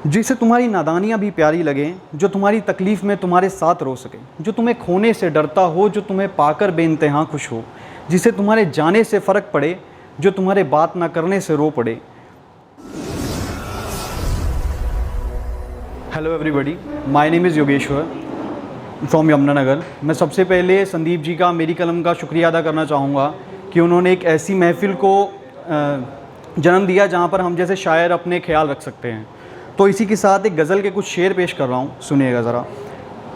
जिसे तुम्हारी नादानियाँ भी प्यारी लगें, जो तुम्हारी तकलीफ़ में तुम्हारे साथ रो सके, जो तुम्हें खोने से डरता हो, जो तुम्हें पाकर बेइंतहा खुश हो, जिसे तुम्हारे जाने से फ़र्क पड़े, जो तुम्हारे बात ना करने से रो पड़े। Hello everybody, my name is Yogeshwar from Yamunanagar. मैं सबसे पहले संदीप जी का, मेरी कलम का शुक्रिया अदा करना चाहूँगा कि उन्होंने एक ऐसी महफ़िल को जन्म दिया जहाँ पर हम जैसे शायर अपने ख्याल रख सकते हैं। तो इसी के साथ एक गज़ल के कुछ शेर पेश कर रहा हूँ, सुनिएगा ज़रा।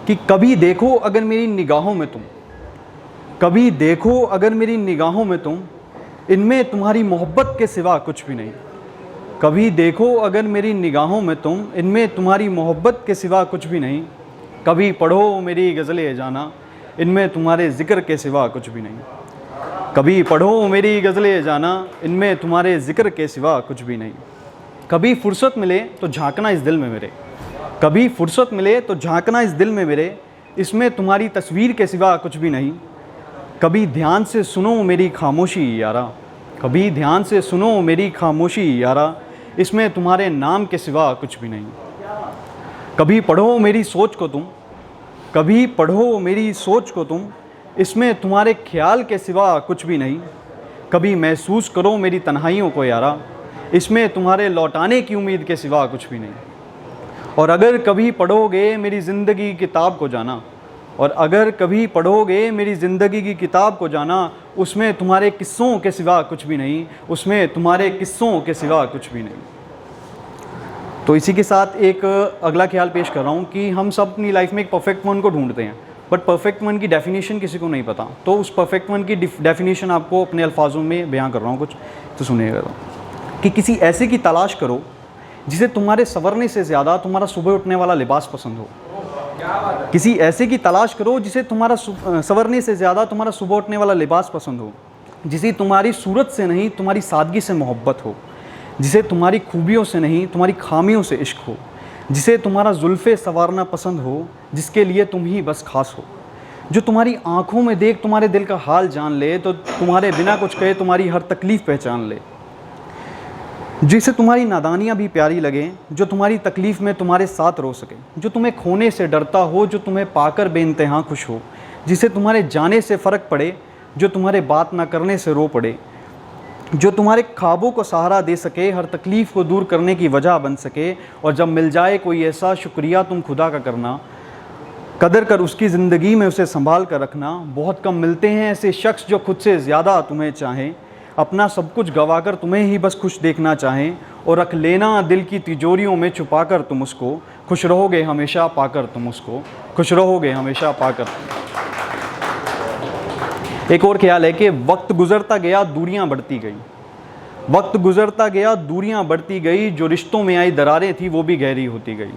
कि कभी देखो अगर मेरी निगाहों में तुम, कभी देखो अगर मेरी निगाहों में तुम, इनमें तुम्हारी मोहब्बत के सिवा कुछ भी नहीं। कभी देखो अगर मेरी निगाहों में तुम, इनमें तुम्हारी मोहब्बत के सिवा कुछ भी नहीं। कभी पढ़ो मेरी गज़लें जाना, इनमें तुम्हारे ज़िक्र के सिवा कुछ भी नहीं। कभी पढ़ो मेरी गज़लें जाना, इनमें तुम्हारे ज़िक्र के सिवा कुछ भी नहीं। कभी फुर्सत मिले तो झांकना इस दिल में मेरे, कभी फुर्सत मिले तो झांकना इस दिल में मेरे, इसमें तुम्हारी तस्वीर के सिवा कुछ भी नहीं। कभी ध्यान से सुनो मेरी खामोशी यारा, कभी ध्यान से सुनो मेरी खामोशी यारा, इसमें तुम्हारे नाम के सिवा कुछ भी नहीं। कभी पढ़ो मेरी सोच को तुम, कभी पढ़ो मेरी सोच को तुम, इसमें तुम्हारे ख्याल के सिवा कुछ भी नहीं। कभी महसूस करो मेरी तन्हाइयों को यारा, इसमें तुम्हारे लौटाने की उम्मीद के सिवा कुछ भी नहीं। और अगर कभी पढ़ोगे मेरी ज़िंदगी की किताब को जाना, और अगर कभी पढ़ोगे मेरी ज़िंदगी की किताब को जाना, उसमें तुम्हारे किस्सों के सिवा कुछ भी नहीं, उसमें तुम्हारे किस्सों के सिवा कुछ भी नहीं। तो इसी के साथ एक अगला ख्याल पेश कर रहा हूँ कि हम सब अपनी लाइफ में एक परफेक्ट वन को ढूंढते हैं, बट परफेक्ट वन की डेफिनेशन किसी को नहीं पता। तो उस परफेक्ट वन की डेफिनेशन आपको अपने अल्फाजों में बयां कर रहा हूँ कुछ, तो सुनिएगा। कि किसी ऐसे की तलाश करो जिसे तुम्हारे संवरने से ज़्यादा तुम्हारा सुबह उठने वाला लिबास पसंद हो। किसी ऐसे की तलाश करो जिसे तुम्हारा संवरने से ज़्यादा तुम्हारा सुबह उठने वाला लिबास पसंद हो, जिसे तुम्हारी सूरत से नहीं तुम्हारी सादगी से मोहब्बत हो, जिसे तुम्हारी खूबियों से नहीं तुम्हारी खामियों से इश्क हो, जिसे तुम्हारा जुल्फ़े संवारना पसंद हो, जिसके लिए तुम ही बस खास हो, जो तुम्हारी आँखों में देख तुम्हारे दिल का हाल जान ले, तो तुम्हारे बिना कुछ कहे तुम्हारी हर तकलीफ़ पहचान ले, जिसे तुम्हारी नादानियाँ भी प्यारी लगें, जो तुम्हारी तकलीफ़ में तुम्हारे साथ रो सके, जो तुम्हें खोने से डरता हो, जो तुम्हें पाकर बेइंतहा खुश हो, जिसे तुम्हारे जाने से फ़र्क पड़े, जो तुम्हारे बात ना करने से रो पड़े, जो तुम्हारे ख्वाबों को सहारा दे सके, हर तकलीफ़ को दूर करने की वजह बन सके। और जब मिल जाए कोई ऐसा, शुक्रिया तुम खुदा का करना, कदर कर उसकी ज़िंदगी में उसे संभाल कर रखना। बहुत कम मिलते हैं ऐसे शख्स जो खुद से ज़्यादा तुम्हें चाहें, अपना सब कुछ गंवाकर तुम्हें ही बस खुश देखना चाहें। और रख लेना दिल की तिजोरियों में छुपाकर तुम उसको, खुश रहोगे हमेशा पाकर तुम उसको, खुश रहोगे हमेशा पाकर। एक और ख्याल है कि वक्त गुज़रता गया दूरियां बढ़ती गई, वक्त गुज़रता गया दूरियां बढ़ती गई, जो रिश्तों में आई दरारें थी वो भी गहरी होती गई।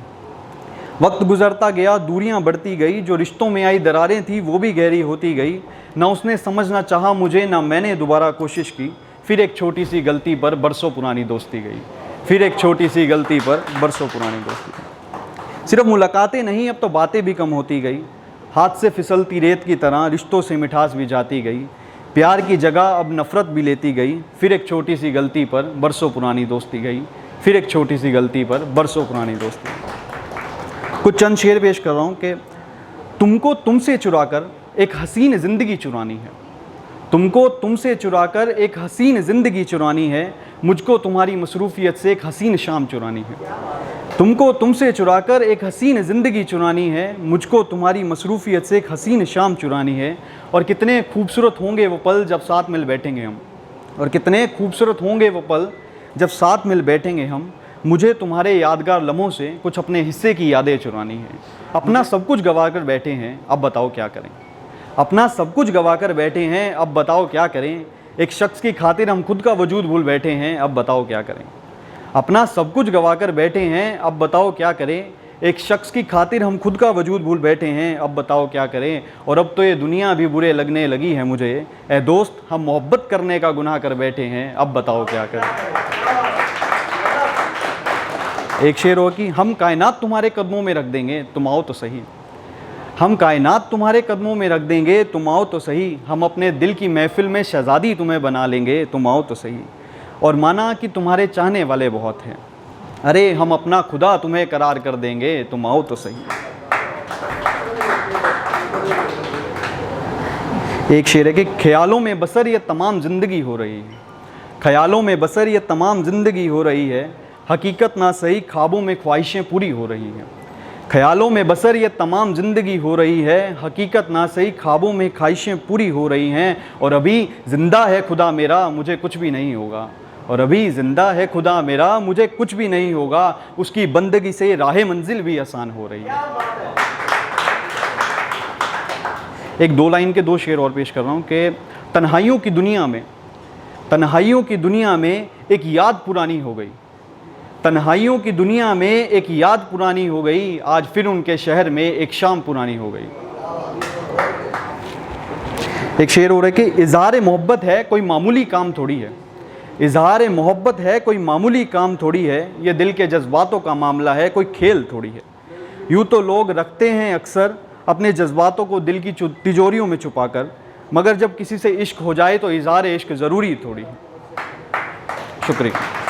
वक्त गुज़रता गया दूरियां बढ़ती गई, जो रिश्तों में आई दरारें थी वो भी गहरी होती गई। ना उसने समझना चाहा मुझे, ना मैंने दोबारा कोशिश की, फिर एक छोटी सी गलती पर बरसों पुरानी दोस्ती गई, फिर एक छोटी सी गलती पर बरसों पुरानी दोस्ती गई। सिर्फ मुलाकातें नहीं, अब तो बातें भी कम होती गई, हाथ से फिसलती रेत की तरह रिश्तों से मिठास भी जाती गई। प्यार की जगह अब नफ़रत भी लेती गई, फिर एक छोटी सी गलती पर बरसों पुरानी दोस्ती गई, फिर एक छोटी सी गलती पर बरसों पुरानी दोस्ती गई। कुछ चंद शेर पेश कर रहा हूँ कि तुमको तुमसे चुराकर एक हसीन ज़िंदगी चुरानी है, तुमको तुमसे चुराकर एक हसीन ज़िंदगी चुरानी है, मुझको तुम्हारी मसरूफ़ियत से एक हसीन शाम चुरानी है। तुमको तुमसे चुराकर एक हसीन ज़िंदगी चुरानी है, मुझको तुम्हारी मसरूफ़ियत से एक हसीन शाम चुरानी है। और कितने खूबसूरत होंगे वो पल जब साथ मिल बैठेंगे हम, और कितने खूबसूरत होंगे वो पल जब साथ मिल बैठेंगे हम। मुझे तुम्हारे यादगार लम्हों से कुछ अपने हिस्से की यादें चुरानी है। अपना सब कुछ गंवा कर बैठे हैं, अब बताओ क्या करें। अपना सब कुछ गंवा कर बैठे हैं, अब बताओ क्या करें। एक शख्स की खातिर हम खुद का वजूद भूल बैठे हैं, अब बताओ क्या करें। अपना सब कुछ गंवा कर बैठे हैं, अब बताओ क्या करें। एक शख्स की खातिर हम खुद का वजूद भूल बैठे हैं, अब बताओ क्या करें। और अब तो ये दुनिया भी बुरे लगने लगी है मुझे, ए दोस्त हम मोहब्बत करने का गुनाह कर बैठे हैं, अब बताओ क्या करें। एक शेर हो कि हम कायनात तुम्हारे कदमों में रख देंगे, तुम आओ तो सही। हम कायनात तुम्हारे कदमों में रख देंगे, तुम आओ तो सही। हम अपने दिल की महफिल में शहज़ादी तुम्हें बना लेंगे, तुम आओ तो सही। और माना कि तुम्हारे चाहने वाले बहुत हैं, अरे हम अपना खुदा तुम्हें करार कर देंगे, तुम आओ तो सही। एक शेर है कि ख्यालों में बसर ये तमाम ज़िंदगी हो रही है, ख्यालों में बसर ये तमाम ज़िंदगी हो रही है, हकीकत ना सही ख्वाबों में ख्वाहिशें पूरी हो रही हैं। ख्यालों में बसर ये तमाम ज़िंदगी हो रही है, हकीकत ना सही ख्वाबों में ख्वाहिशें पूरी हो रही हैं। और अभी ज़िंदा है खुदा मेरा, मुझे कुछ भी नहीं होगा। और अभी ज़िंदा है खुदा मेरा, मुझे कुछ भी नहीं होगा। उसकी बंदगी से राह मंजिल भी आसान हो रही है। एक 2 लाइन के 2 शेर और पेश कर रहा हूँ कि तन्हाइयों की दुनिया में, तन्हाइयों की दुनिया में एक याद पुरानी हो गई, तन्हाइयों की दुनिया में एक याद पुरानी हो गई, आज फिर उनके शहर में एक शाम पुरानी हो गई। एक शेर हो रहा है कि इज़हार मोहब्बत है कोई मामूली काम थोड़ी है, इज़हार मोहब्बत है कोई मामूली काम थोड़ी है, ये दिल के जज्बातों का मामला है कोई खेल थोड़ी है। यूँ तो लोग रखते हैं अक्सर अपने जज्बातों को दिल की तिजोरियों में छुपाकर, मगर जब किसी से इश्क हो जाए तो इज़हार इश्क ज़रूरी थोड़ी है। शुक्रिया।